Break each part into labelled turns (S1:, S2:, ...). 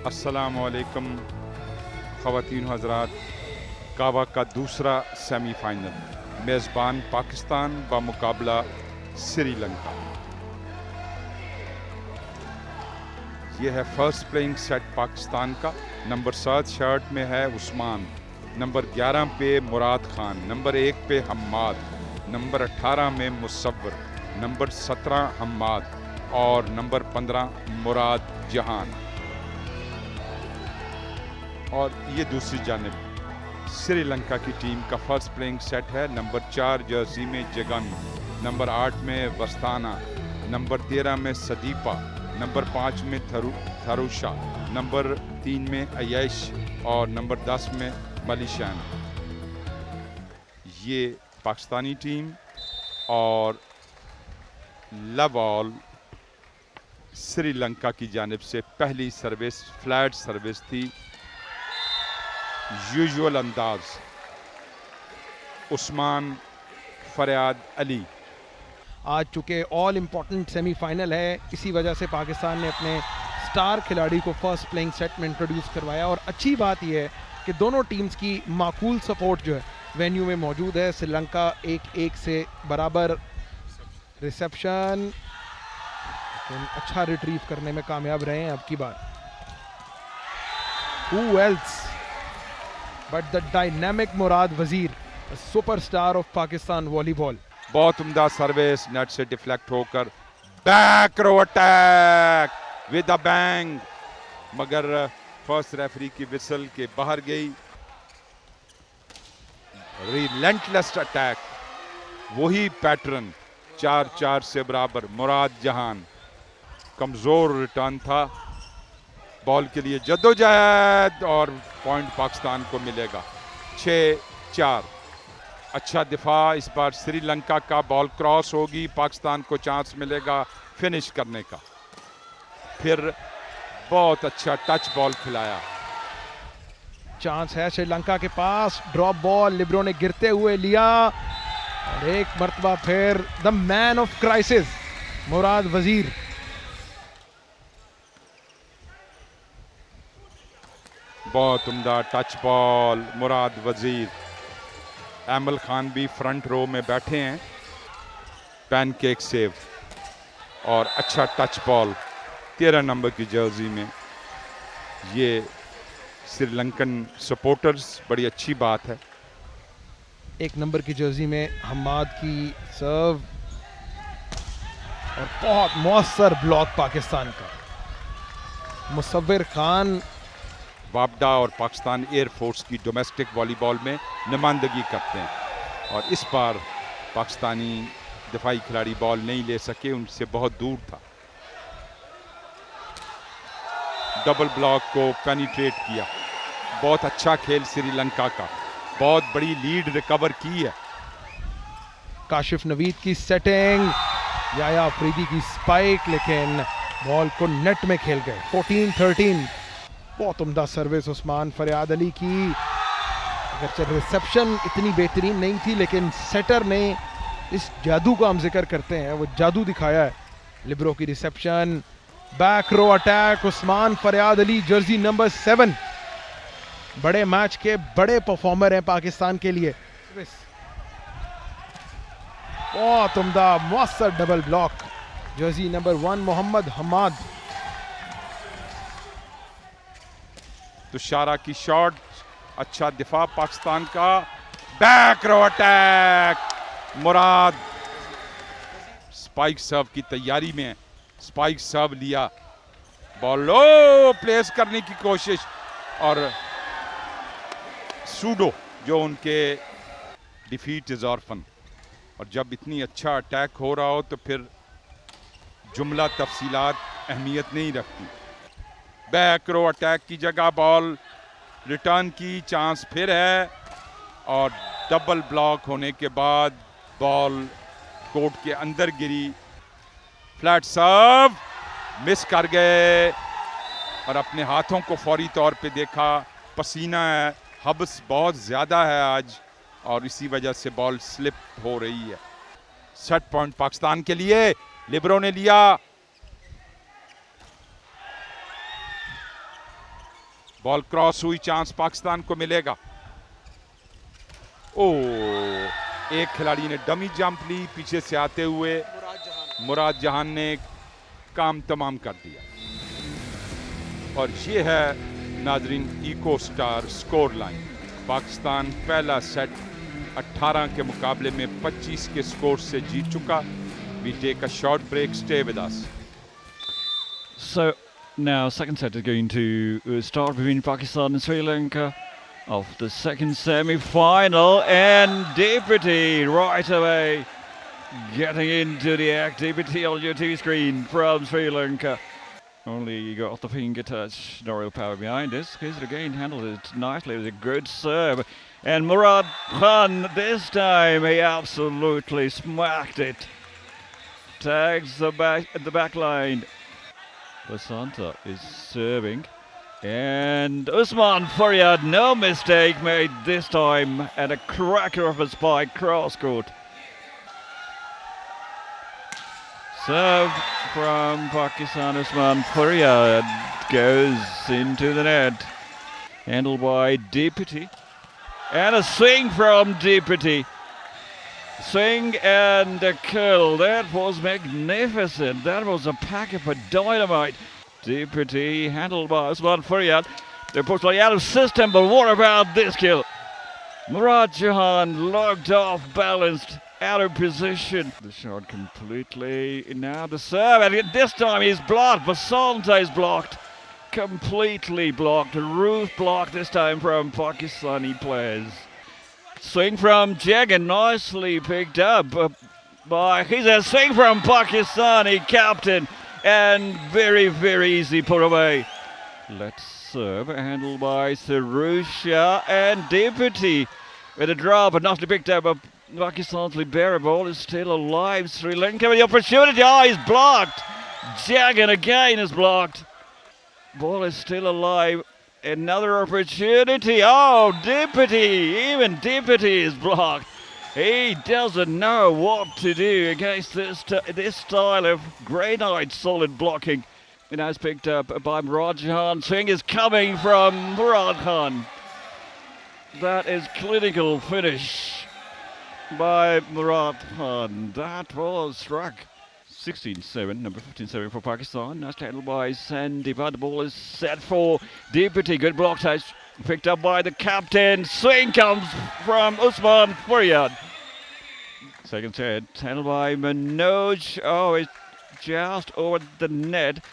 S1: अस्सलामुअलैकुम ख़वातीन हज़रात, कावा का दूसरा सेमीफाइनल, मेज़बान पाकिस्तान बमुकाबला श्रीलंका। ये है फर्स्ट प्लेइंग सेट पाकिस्तान का। नंबर 7 शर्ट में है उस्मान, नंबर 11 पे मुराद खान, नंबर 1 पे हम्माद, नंबर 18 में मुसव्वर, नंबर 17 हम्माद और नंबर 15 मुराद जहान। और ये दूसरी जानिब श्रीलंका की टीम का फर्स्ट प्लेइंग सेट है। नंबर 4 जर्सी में जगन, नंबर 8 में वस्ताना, नंबर 13 में सदीपा, नंबर 5 में थरुशा, नंबर 3 में अयश और नंबर 10 में मलिशान। ये पाकिस्तानी टीम। और लव ऑल श्रीलंका की जानिब से पहली सर्विस फ्लैट सर्विस थी, यूजुअल अंदाज, उस्मान फरियाद अली।
S2: आज चूंकि ऑल इम्पॉर्टेंट सेमीफाइनल है, इसी वजह से पाकिस्तान ने अपने स्टार खिलाड़ी को फर्स्ट प्लेइंग सेट में इंट्रोड्यूस करवाया। और अच्छी बात यह है कि दोनों टीम्स की माकूल सपोर्ट जो है वेन्यू में मौजूद है। श्रीलंका 1-1 से बराबर, रिसेप्शन अच्छा रिट्रीव करने में कामयाब रहे हैं अब की बार। Who else but the dynamic मुराद वजीर, सुपरस्टार ऑफ पाकिस्तान वॉलीबॉल।
S1: बहुत उम्दा सर्विस, नेट से डिफ्लेक्ट होकर back row attack with a bang, मगर फर्स्ट रेफरी की विसल के बाहर गई। रिलेंटलेस अटैक, वही पैटर्न, 4-4 से बराबर। मुराद जहान, कमजोर रिटर्न था, बॉल के लिए जद्दोजहद और पॉइंट पाकिस्तान को मिलेगा। 6-4। अच्छा दिफा इस बार श्रीलंका का, बॉल क्रॉस होगी, पाकिस्तान को चांस मिलेगा फिनिश करने का। फिर बहुत अच्छा टच बॉल खिलाया,
S2: चांस है श्रीलंका के पास। ड्रॉप बॉल लिब्रो ने गिरते हुए लिया और एक मर्तबा फिर द मैन ऑफ क्राइसिस मुराद वजीर।
S1: बहुत उम्दा टच बॉल मुराद वजीर। एमल खान भी फ्रंट रो में बैठे हैं, पैनकेक सेव और अच्छा टच बॉल 13 नंबर की जर्सी में। ये श्रीलंकन सपोर्टर्स, बड़ी अच्छी बात है।
S2: 1 नंबर की जर्सी में हम्माद की सर्व और बहुत मौसर ब्लॉक पाकिस्तान का। मुसव्विर खान
S1: वापडा और पाकिस्तान एयरफोर्स की डोमेस्टिक वॉलीबॉल में नुमाइंदगी करते हैं और इस बार पाकिस्तानी दिफाई खिलाड़ी बॉल नहीं ले सके, उनसे बहुत दूर था। डबल ब्लॉक को पेनिट्रेट किया, बहुत अच्छा खेल श्रीलंका का, बहुत बड़ी लीड रिकवर की है।
S2: काशिफ नवीद की सेटिंग, याया अफरीदी की स्पाइक, लेकिन बॉल को नेट में खेल गए। 14-13। बहुत उम्दा सर्विस उस्मान फरियाद अली की। अगरचे रिसेप्शन इतनी बेहतरीन नहीं थी, लेकिन सेटर ने इस जादू का हम जिक्र करते हैं, वो जादू दिखाया है। लिब्रो की reception, back row attack, Usman फरियाद अली, जर्सी नंबर 7। बड़े मैच के बड़े परफॉर्मर हैं पाकिस्तान के लिए। बहुत उम्दा मौसर double block, jersey number 1 Mohammad Hammad.
S1: Tushara की शॉट, अच्छा दिफा पाकिस्तान का, back row attack Murad. Spike serve की तैयारी में, स्पाइक सर्व लिया, बॉल लो प्लेस करने की कोशिश और सूडो जो उनके डिफीट इज ऑर्फन। और जब इतनी अच्छा अटैक हो रहा हो तो फिर जुमला तफसीलात अहमियत नहीं रखती। बैक रो अटैक की जगह बॉल रिटर्न की चांस फिर है और डबल ब्लॉक होने के बाद बॉल कोर्ट के अंदर गिरी। फ्लैट सर्व मिस कर गए और अपने हाथों को फौरी तौर पे देखा। पसीना है, हब्स बहुत ज़्यादा है आज और इसी वजह से बॉल स्लिप हो रही है। सेट पॉइंट पाकिस्तान के लिए, लिब्रो ने लिया, बॉल क्रॉस हुई, चांस पाकिस्तान को मिलेगा। ओ, एक खिलाड़ी ने डमी जंप ली, पीछे से आते हुए मुराद जहान ने काम तमाम कर दिया। और ये है नाजरीन eco star score line. Pakistan पहला सेट 18 के मुकाबले में 25 के स्कोर से जीत चुका। We take a short break, stay with us.
S3: So now second set is going to start between Pakistan and Sri Lanka of the second semi-final, and Deputy right away getting into the act. Deputy on your TV screen from Sri Lanka. Only got the finger touch, no real power behind this. Here's it again, handled it nicely. It was a good serve. And Murad Khan, this time he absolutely smacked it. Tags the back line. Basanta is serving. And Usman Faryad, no mistake made this time. And a cracker of a spike cross court. Serve from Pakistan, Usman Faryad goes into the net. Handled by Deputy. And a swing from Deputy. Swing and a curl. That was magnificent. That was a packet for dynamite. Deputy handled by Usman Faryad. They're pushed out of system, but what about this kill? Murad Jahan locked off, balanced, out of position. The shot completely. Now the serve, and this time he's blocked. Basanta is blocked. Completely blocked. A roof block this time from Pakistani players. Swing from Jagan, nicely picked up by. He's a swing from Pakistani captain, and very, very easy put away. Let's serve, handled by Sarusha, and Deputy with a drop, but not picked up. But Pakistan's libero ball is still alive. Sri Lanka with the opportunity. Oh, he's blocked. Jagan again is blocked. Ball is still alive. Another opportunity. Oh, Deputy. Even Deputy is blocked. He doesn't know what to do against this style of granite solid blocking. And as picked up by Murad Jahan. Swing is coming from Murad Khan. That is clinical finish by Murad Khan. That was struck. 16-7, number 15-7 for Pakistan. That's handled by Sandeep. The ball is set for Deputy. Good block touch. Picked up by the captain. Swing comes from Usman Faryad. Second set, handled by Manoj. Oh, it's just over the net.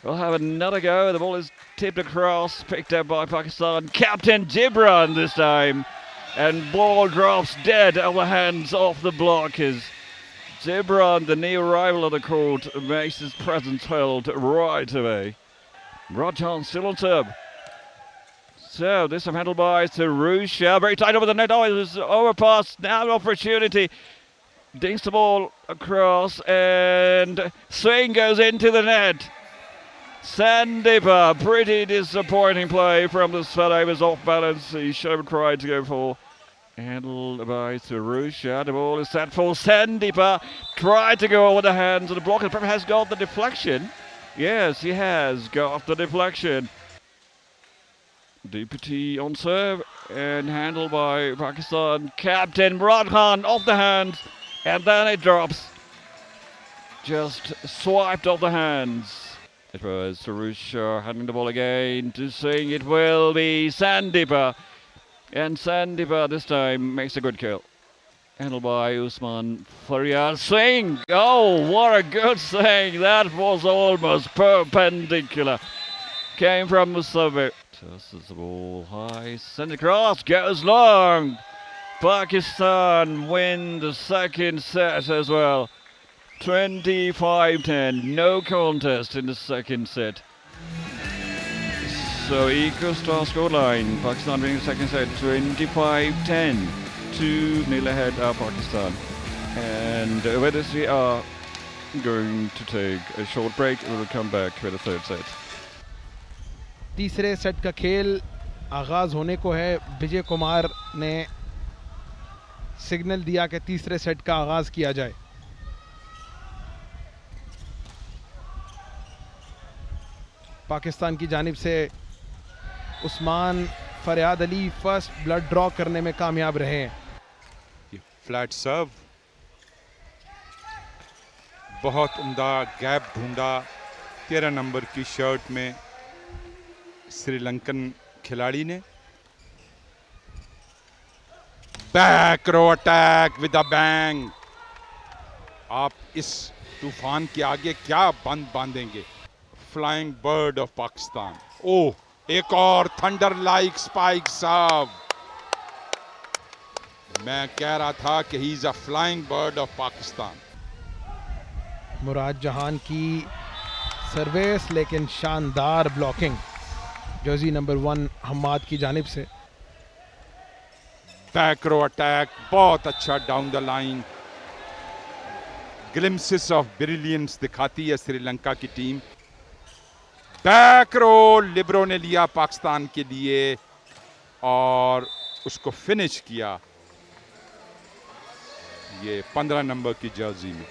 S3: We'll have another go. The ball is tipped across. Picked up by Pakistan. Captain Gibran this time. And ball drops dead out the hands of the blockers. Gibran, the new rival of the court, makes his presence felt right away. Rajan still on serve. So this time handled by Sarusha. Very tight over the net. Oh, it was overpass. Now an opportunity. Dinks the ball across and swing goes into the net. Sandeepa, pretty disappointing play from this fellow. He was off balance. He should have tried to go for. Handled by Sarusha. The ball is set for Sandeepa. Tried to go over the hands of the blocker. Probably has got the deflection. Yes, he has got the deflection. Deputy on serve and handled by Pakistan captain Murad Khan off the hands, and then it drops. Just swiped off the hands. It was Sarusha handling the ball again to Singh. It will be Sandeepa. And Sandeepa this time makes a good kill. Handled by Usman Faryad. Swing! Oh, what a good swing! That was almost perpendicular. Came from Musavi. Tosses the ball high. Sends across. Goes long. Pakistan win the second set as well. 25-10. No contest in the second set. So equal star scoreline. Pakistan winning the second set 25-10. 2-0 ahead of Pakistan. And with this we are going to take a short break. We will come back with the third set.
S2: तीसरे set का खेल आगाज होने को है. विजय कुमार ने signal दिया कि तीसरे सेट का आगाज किया जाए. पाकिस्तान की जानिब से उस्मान फरियाद अली फर्स्ट ब्लड ड्रॉ करने में कामयाब रहे हैं।
S1: ये फ्लैट सर्व, बहुत उम्दा गैप ढूंढा 13 नंबर की शर्ट में श्रीलंकन खिलाड़ी ने। Back row attack with a bang. आप इस तूफान के आगे क्या बांधेंगे? Flying bird of Pakistan. Oh, एक और थंडर लाइक स्पाइक सर्व। मैं कह रहा था कि he is a flying bird of Pakistan.
S2: Murad Jahan की सर्विस, लेकिन शानदार ब्लॉकिंग जर्सी नंबर 1 हम्माद की जानिब से।
S1: बैक रो अटैक बहुत अच्छा down the line. Glimpses of brilliance दिखाती है श्रीलंका की टीम। बैक रो लिब्रो ने लिया पाकिस्तान के लिए और उसको फिनिश किया ये 15 नंबर की जर्सी में।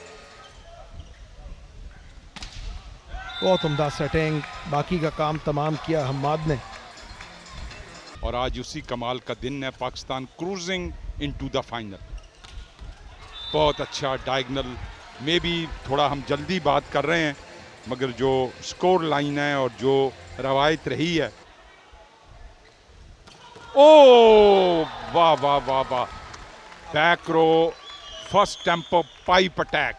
S2: बहुत उम्दा सेटिंग, बाकी का काम तमाम किया हम्माद ने।
S1: और आज उसी कमाल का दिन है। Pakistan cruising into the final. बहुत अच्छा डायगोनल में भी थोड़ा हम जल्दी बात कर रहे हैं, मगर जो स्कोर लाइन है और जो रवायत रही है। ओ वाह वाह वाह वाह, back row first tempo pipe attack.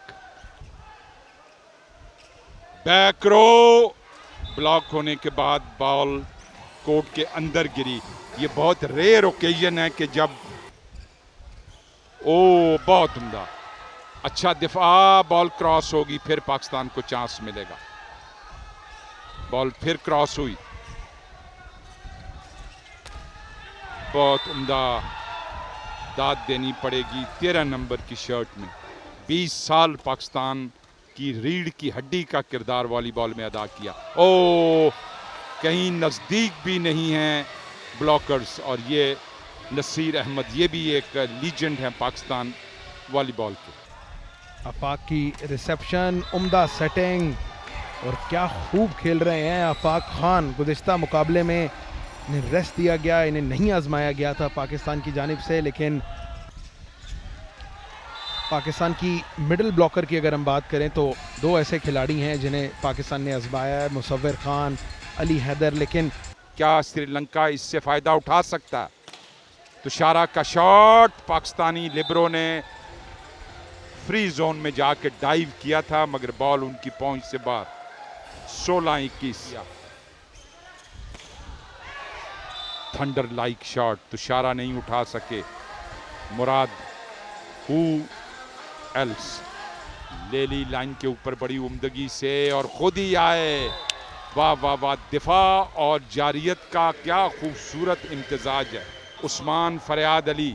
S1: Back row block होने के बाद बॉल कोर्ट के अंदर गिरी। ये बहुत रेयर ओकेजन है कि जब बहुत उम्दा, अच्छा दिफा, बॉल क्रॉस होगी, फिर पाकिस्तान को चांस मिलेगा। बॉल फिर क्रॉस हुई, बहुत उम्दा दाद देनी पड़ेगी 13 नंबर की शर्ट में। 20 साल पाकिस्तान की रीढ़ की हड्डी का किरदार वॉलीबॉल में अदा किया। कहीं नज़दीक भी नहीं है ब्लॉकर्स। और ये नसीर अहमद, ये भी एक लीजेंड है पाकिस्तान वॉलीबॉल के।
S2: आफाक की रिसेप्शन, उम्दा सेटिंग, और क्या खूब खेल रहे हैं आफाक खान। गुज़िश्ता मुकाबले में इन्हें रेस्ट दिया गया, इन्हें नहीं आजमाया गया था पाकिस्तान की जानिब से, लेकिन पाकिस्तान की मिडिल ब्लॉकर की अगर हम बात करें तो 2 ऐसे खिलाड़ी हैं जिन्हें पाकिस्तान ने आजमाया है, मुसव्विर खान, अली हैदर। लेकिन
S1: क्या श्रीलंका इससे फ़ायदा उठा सकता? तुषारा का शॉट, पाकिस्तानी लिब्रो ने फ्री जोन में जाके डाइव किया था, मगर बॉल उनकी पहुंच से बाहर। 16-21। थंडर लाइक शॉट तुषारा नहीं उठा सके। मुराद हु एल्स ले ली लाइन के ऊपर बड़ी उम्दगी से और खुद ही आए। वाह वाह वाह, दिफा और जारियत का क्या खूबसूरत इम्तिजाज है। उस्मान फरियाद अली।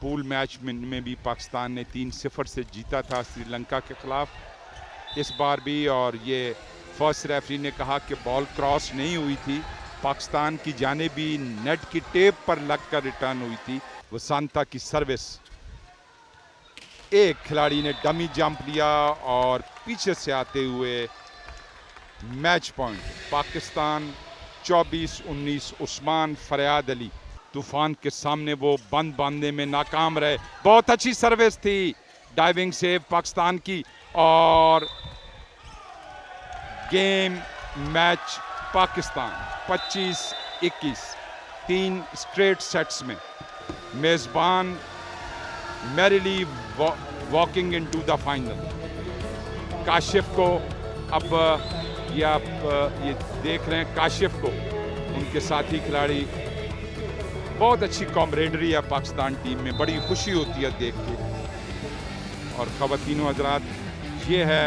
S1: पूल मैच में भी पाकिस्तान ने 3-0 से जीता था श्रीलंका के खिलाफ इस बार भी। और ये फर्स्ट रेफरी ने कहा कि बॉल क्रॉस नहीं हुई थी, पाकिस्तान की जानिब भी नेट की टेप पर लगकर रिटर्न हुई थी। वसांता की सर्विस, एक खिलाड़ी ने डमी जंप लिया और पीछे से आते हुए मैच पॉइंट। पाकिस्तान 24-19। उस्मान फरियाद अली तूफान के सामने वो बंद बांधने में नाकाम रहे। बहुत अच्छी सर्विस थी, डाइविंग सेव पाकिस्तान की। और game match Pakistan 25-21, 3 straight sets में। मेजबान merrily walking into the final. Kashif को अब ये देख रहे हैं, काशिफ को उनके साथी खिलाड़ी। बहुत अच्छी कॉमरेडरी है पाकिस्तान टीम में, बड़ी खुशी होती है देख के। और ख़वातीनो हजरात, ये है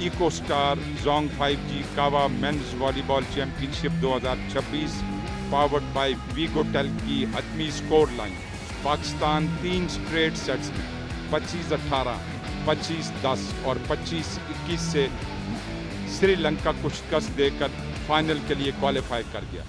S1: इको स्टार जोंग 5G CAVA men's volleyball championship 2026 powered by वीगोटेल की हतमी score line. Pakistan 3 straight sets में 25-18, 25-10 और 25-21 से श्रीलंका को शिकस्त देकर फाइनल के लिए क्वालिफाई कर गया।